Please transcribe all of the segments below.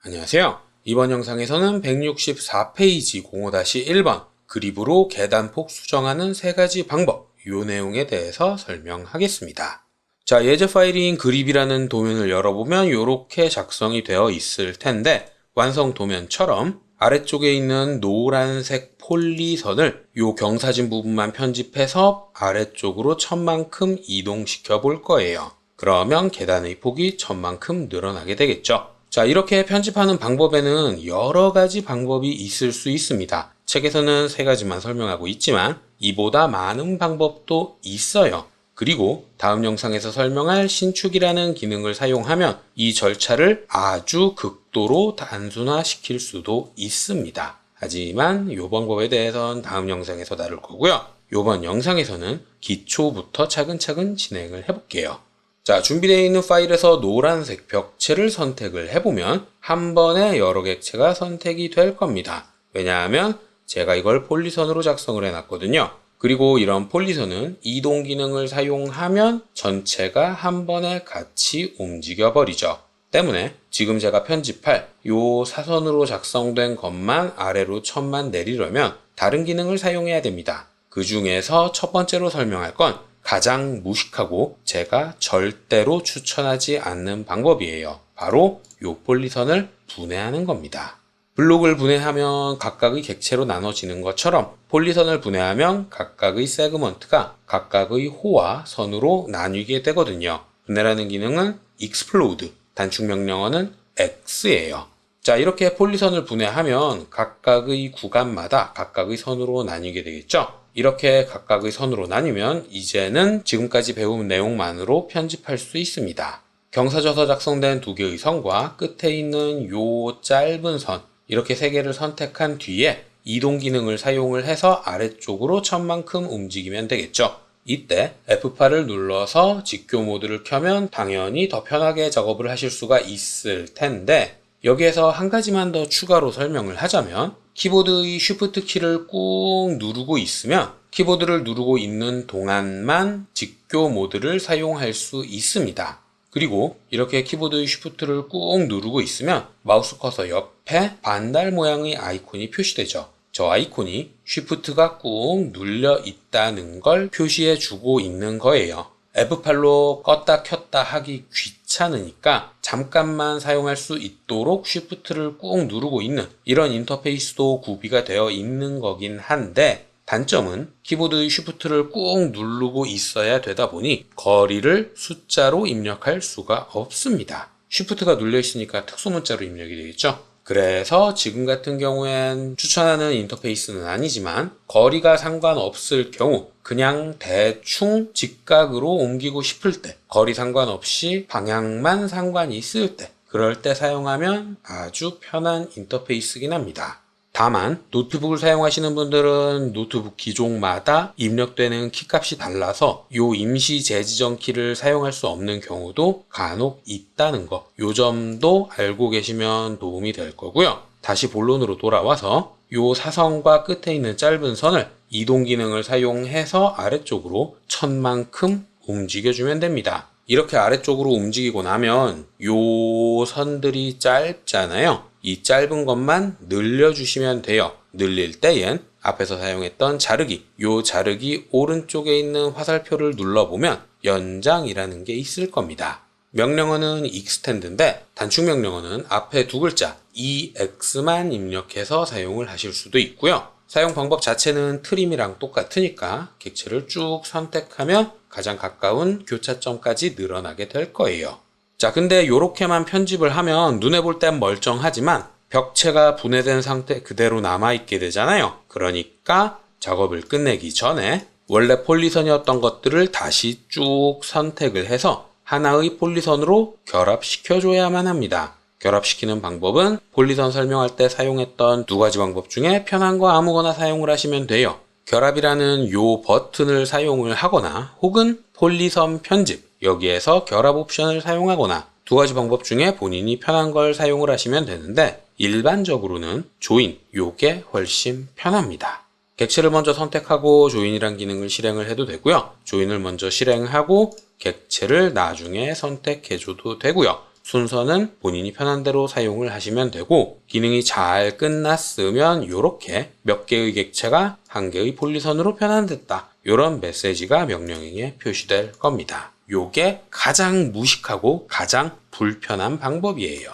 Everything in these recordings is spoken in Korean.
안녕하세요. 이번 영상에서는 164페이지 05-1번 그립으로 계단폭 수정하는 3가지 방법, 이 내용에 대해서 설명하겠습니다. 자, 예제 파일인 그립이라는 도면을 열어보면 이렇게 작성이 되어 있을 텐데, 완성 도면처럼 아래쪽에 있는 노란색 폴리선을 이 경사진 부분만 편집해서 아래쪽으로 1000만큼 이동시켜 볼 거예요. 그러면 계단의 폭이 1000만큼 늘어나게 되겠죠. 자, 이렇게 편집하는 방법에는 여러 가지 방법이 있을 수 있습니다. 책에서는 3가지만 설명하고 있지만 이보다 많은 방법도 있어요. 그리고 다음 영상에서 설명할 신축이라는 기능을 사용하면 이 절차를 아주 극도로 단순화시킬 수도 있습니다. 하지만 이 방법에 대해서는 다음 영상에서 다룰 거고요. 이번 영상에서는 기초부터 차근차근 진행을 해볼게요. 자, 준비되어 있는 파일에서 노란색 벽체를 선택을 해보면 한 번에 여러 객체가 선택이 될 겁니다. 왜냐하면 제가 이걸 폴리선으로 작성을 해놨거든요. 그리고 이런 폴리선은 이동 기능을 사용하면 전체가 한 번에 같이 움직여 버리죠. 때문에 지금 제가 편집할 요 사선으로 작성된 것만 아래로 1000만 내리려면 다른 기능을 사용해야 됩니다. 그 중에서 첫 번째로 설명할 건 가장 무식하고 제가 절대로 추천하지 않는 방법이에요. 바로 요 폴리선을 분해하는 겁니다. 블록을 분해하면 각각의 객체로 나눠지는 것처럼 폴리선을 분해하면 각각의 세그먼트가 각각의 호와 선으로 나뉘게 되거든요. 분해라는 기능은 explode, 단축 명령어는 x예요. 자, 이렇게 폴리선을 분해하면 각각의 구간마다 각각의 선으로 나뉘게 되겠죠. 이렇게 각각의 선으로 나뉘면 이제는 지금까지 배운 내용만으로 편집할 수 있습니다. 경사져서 작성된 2개의 선과 끝에 있는 요 짧은 선, 이렇게 3개를 선택한 뒤에 이동 기능을 사용을 해서 아래쪽으로 1000만큼 움직이면 되겠죠. 이때 F8을 눌러서 직교 모드를 켜면 당연히 더 편하게 작업을 하실 수가 있을 텐데, 여기에서 한 가지만 더 추가로 설명을 하자면 키보드의 Shift 키를 꾹 누르고 있으면 키보드를 누르고 있는 동안만 직교 모드를 사용할 수 있습니다. 그리고 이렇게 키보드의 Shift를 꾹 누르고 있으면 마우스 커서 옆에 반달 모양의 아이콘이 표시되죠. 저 아이콘이 Shift가 꾹 눌려 있다는 걸 표시해 주고 있는 거예요. F8로 껐다 켰다 하기 귀찮으니까 잠깐만 사용할 수 있도록 Shift를 꾹 누르고 있는 이런 인터페이스도 구비가 되어 있는 거긴 한데, 단점은 키보드의 Shift를 꾹 누르고 있어야 되다 보니 거리를 숫자로 입력할 수가 없습니다. Shift가 눌려 있으니까 특수문자로 입력이 되겠죠. 그래서 지금 같은 경우엔 추천하는 인터페이스는 아니지만 거리가 상관없을 경우 그냥 대충 직각으로 옮기고 싶을 때, 거리 상관없이 방향만 상관이 있을 때, 그럴 때 사용하면 아주 편한 인터페이스긴 합니다. 다만 노트북을 사용하시는 분들은 노트북 기종마다 입력되는 키값이 달라서 요 임시 재지정 키를 사용할 수 없는 경우도 간혹 있다는 거, 요 점도 알고 계시면 도움이 될 거고요. 다시 본론으로 돌아와서 요 사선과 끝에 있는 짧은 선을 이동 기능을 사용해서 아래쪽으로 1000만큼 움직여주면 됩니다. 이렇게 아래쪽으로 움직이고 나면 요 선들이 짧잖아요. 이 짧은 것만 늘려주시면 돼요. 늘릴 때엔 앞에서 사용했던 자르기, 요 자르기 오른쪽에 있는 화살표를 눌러보면 연장이라는 게 있을 겁니다. 명령어는 extend인데 단축 명령어는 앞에 2글자 EX만 입력해서 사용을 하실 수도 있고요. 사용 방법 자체는 트림이랑 똑같으니까 객체를 쭉 선택하면 가장 가까운 교차점까지 늘어나게 될 거예요. 자, 근데 요렇게만 편집을 하면 눈에 볼 땐 멀쩡하지만 벽체가 분해된 상태 그대로 남아있게 되잖아요. 그러니까 작업을 끝내기 전에 원래 폴리선이었던 것들을 다시 쭉 선택을 해서 하나의 폴리선으로 결합시켜줘야만 합니다. 결합시키는 방법은 폴리선 설명할 때 사용했던 2가지 방법 중에 편한 거 아무거나 사용을 하시면 돼요. 결합이라는 요 버튼을 사용을 하거나 혹은 폴리선 편집, 여기에서 결합 옵션을 사용하거나 2가지 방법 중에 본인이 편한 걸 사용을 하시면 되는데, 일반적으로는 조인, 요게 훨씬 편합니다. 객체를 먼저 선택하고 조인이란 기능을 실행을 해도 되고요. 조인을 먼저 실행하고 객체를 나중에 선택해줘도 되고요. 순서는 본인이 편한 대로 사용을 하시면 되고, 기능이 잘 끝났으면 이렇게 몇 개의 객체가 한 개의 폴리선으로 변환됐다, 이런 메시지가 명령행에 표시될 겁니다. 요게 가장 무식하고 가장 불편한 방법이에요.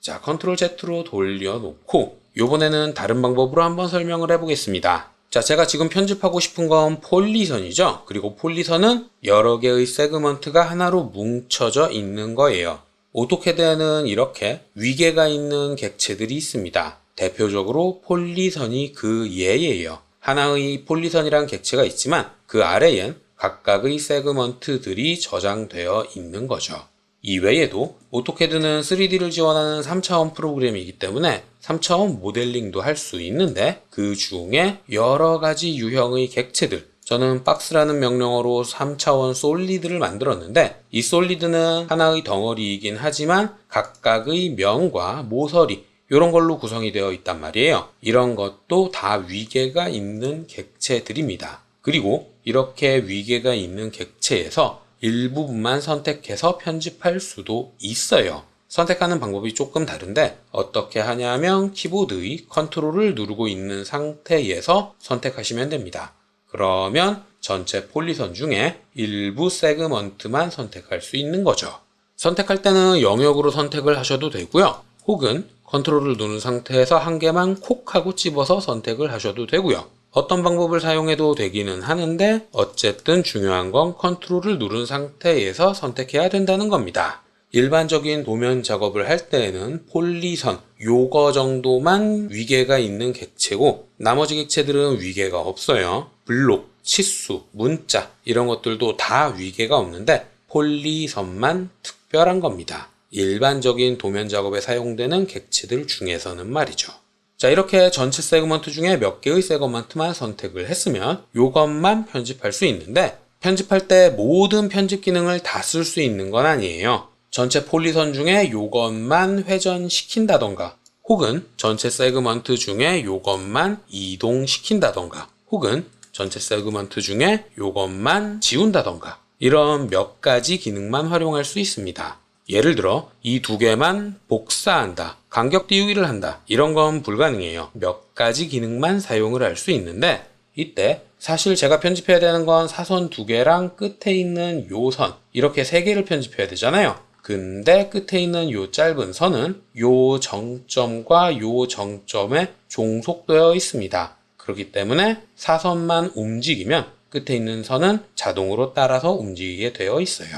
자, 컨트롤 Z로 돌려놓고 요번에는 다른 방법으로 한번 설명을 해보겠습니다. 자, 제가 지금 편집하고 싶은 건 폴리선이죠. 그리고 폴리선은 여러 개의 세그먼트가 하나로 뭉쳐져 있는 거예요. 오토캐드에는 이렇게 위계가 있는 객체들이 있습니다. 대표적으로 폴리선이 그 예예요. 하나의 폴리선이란 객체가 있지만 그 아래엔 각각의 세그먼트들이 저장되어 있는 거죠. 이외에도 오토캐드는 3D를 지원하는 3차원 프로그램이기 때문에 3차원 모델링도 할 수 있는데, 그 중에 여러 가지 유형의 객체들, 저는 박스라는 명령어로 3차원 솔리드를 만들었는데, 이 솔리드는 하나의 덩어리이긴 하지만 각각의 면과 모서리 이런 걸로 구성이 되어 있단 말이에요. 이런 것도 다 위계가 있는 객체들입니다. 그리고 이렇게 위계가 있는 객체에서 일부분만 선택해서 편집할 수도 있어요. 선택하는 방법이 조금 다른데, 어떻게 하냐면 키보드의 컨트롤을 누르고 있는 상태에서 선택하시면 됩니다. 그러면 전체 폴리선 중에 일부 세그먼트만 선택할 수 있는 거죠. 선택할 때는 영역으로 선택을 하셔도 되고요. 혹은 컨트롤을 누른 상태에서 한 개만 콕 하고 집어서 선택을 하셔도 되고요. 어떤 방법을 사용해도 되기는 하는데, 어쨌든 중요한 건 컨트롤을 누른 상태에서 선택해야 된다는 겁니다. 일반적인 도면 작업을 할 때에는 폴리선 요거 정도만 위계가 있는 객체고, 나머지 객체들은 위계가 없어요. 블록, 치수, 문자 이런 것들도 다 위계가 없는데 폴리선만 특별한 겁니다. 일반적인 도면 작업에 사용되는 객체들 중에서는 말이죠. 자, 이렇게 전체 세그먼트 중에 몇 개의 세그먼트만 선택을 했으면 이것만 편집할 수 있는데, 편집할 때 모든 편집 기능을 다 쓸 수 있는 건 아니에요. 전체 폴리선 중에 이것만 회전시킨다던가, 혹은 전체 세그먼트 중에 이것만 이동시킨다던가, 혹은 전체 세그먼트 중에 이것만 지운다던가, 이런 몇 가지 기능만 활용할 수 있습니다. 예를 들어 이 두 개만 복사한다, 간격 띄우기를 한다, 이런 건 불가능해요. 몇 가지 기능만 사용을 할 수 있는데, 이때 사실 제가 편집해야 되는 건 사선 두 개랑 끝에 있는 요 선, 이렇게 세 개를 편집해야 되잖아요. 근데 끝에 있는 요 짧은 선은 요 정점과 요 정점에 종속되어 있습니다. 그렇기 때문에 사선만 움직이면 끝에 있는 선은 자동으로 따라서 움직이게 되어 있어요.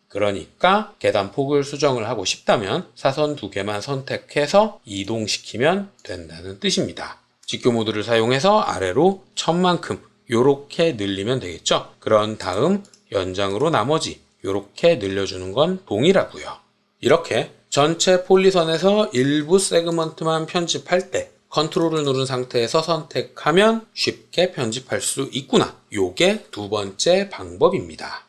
그러니까 계단폭을 수정을 하고 싶다면 사선 두 개만 선택해서 이동시키면 된다는 뜻입니다. 직교 모드를 사용해서 아래로 1000만큼 요렇게 늘리면 되겠죠. 그런 다음 연장으로 나머지 요렇게 늘려주는 건 동일하고요. 이렇게 전체 폴리선에서 일부 세그먼트만 편집할 때 컨트롤을 누른 상태에서 선택하면 쉽게 편집할 수 있구나. 요게 두 번째 방법입니다.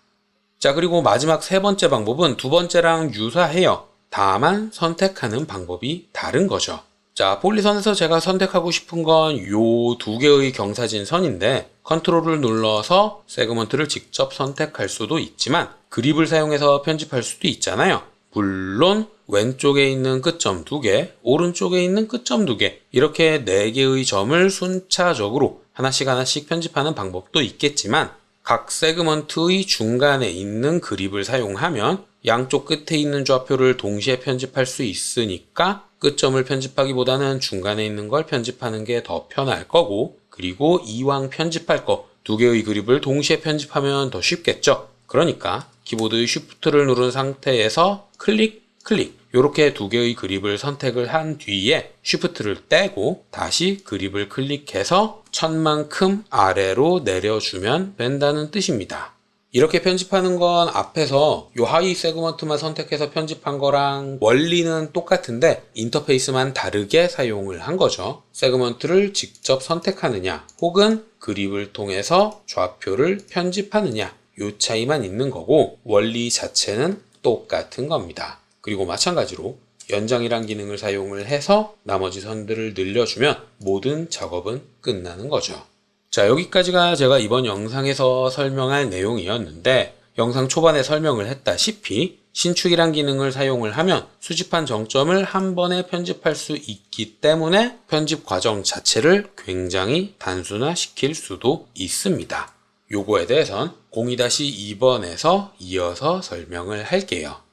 자, 그리고 마지막 세 번째 방법은 두 번째랑 유사해요. 다만 선택하는 방법이 다른 거죠. 자, 폴리선에서 제가 선택하고 싶은 건 요 두 개의 경사진 선인데, 컨트롤을 눌러서 세그먼트를 직접 선택할 수도 있지만 그립을 사용해서 편집할 수도 있잖아요. 물론 왼쪽에 있는 끝점 두 개, 오른쪽에 있는 끝점 두 개, 이렇게 네 개의 점을 순차적으로 하나씩 편집하는 방법도 있겠지만, 각 세그먼트의 중간에 있는 그립을 사용하면 양쪽 끝에 있는 좌표를 동시에 편집할 수 있으니까 끝점을 편집하기보다는 중간에 있는 걸 편집하는 게 더 편할 거고, 그리고 이왕 편집할 거 두 개의 그립을 동시에 편집하면 더 쉽겠죠. 그러니까 키보드의 쉬프트를 누른 상태에서 클릭 이렇게 두 개의 그립을 선택을 한 뒤에 쉬프트를 떼고 다시 그립을 클릭해서 1000만큼 아래로 내려주면 된다는 뜻입니다. 이렇게 편집하는 건 앞에서 요 하위 세그먼트만 선택해서 편집한 거랑 원리는 똑같은데 인터페이스만 다르게 사용을 한 거죠. 세그먼트를 직접 선택하느냐 혹은 그립을 통해서 좌표를 편집하느냐, 요 차이만 있는 거고 원리 자체는 똑같은 겁니다. 그리고 마찬가지로 연장이란 기능을 사용을 해서 나머지 선들을 늘려주면 모든 작업은 끝나는 거죠. 자, 여기까지가 제가 이번 영상에서 설명할 내용이었는데, 영상 초반에 설명을 했다시피 신축이란 기능을 사용을 하면 수집한 정점을 한 번에 편집할 수 있기 때문에 편집 과정 자체를 굉장히 단순화시킬 수도 있습니다. 요거에 대해선 02-2번에서 이어서 설명을 할게요.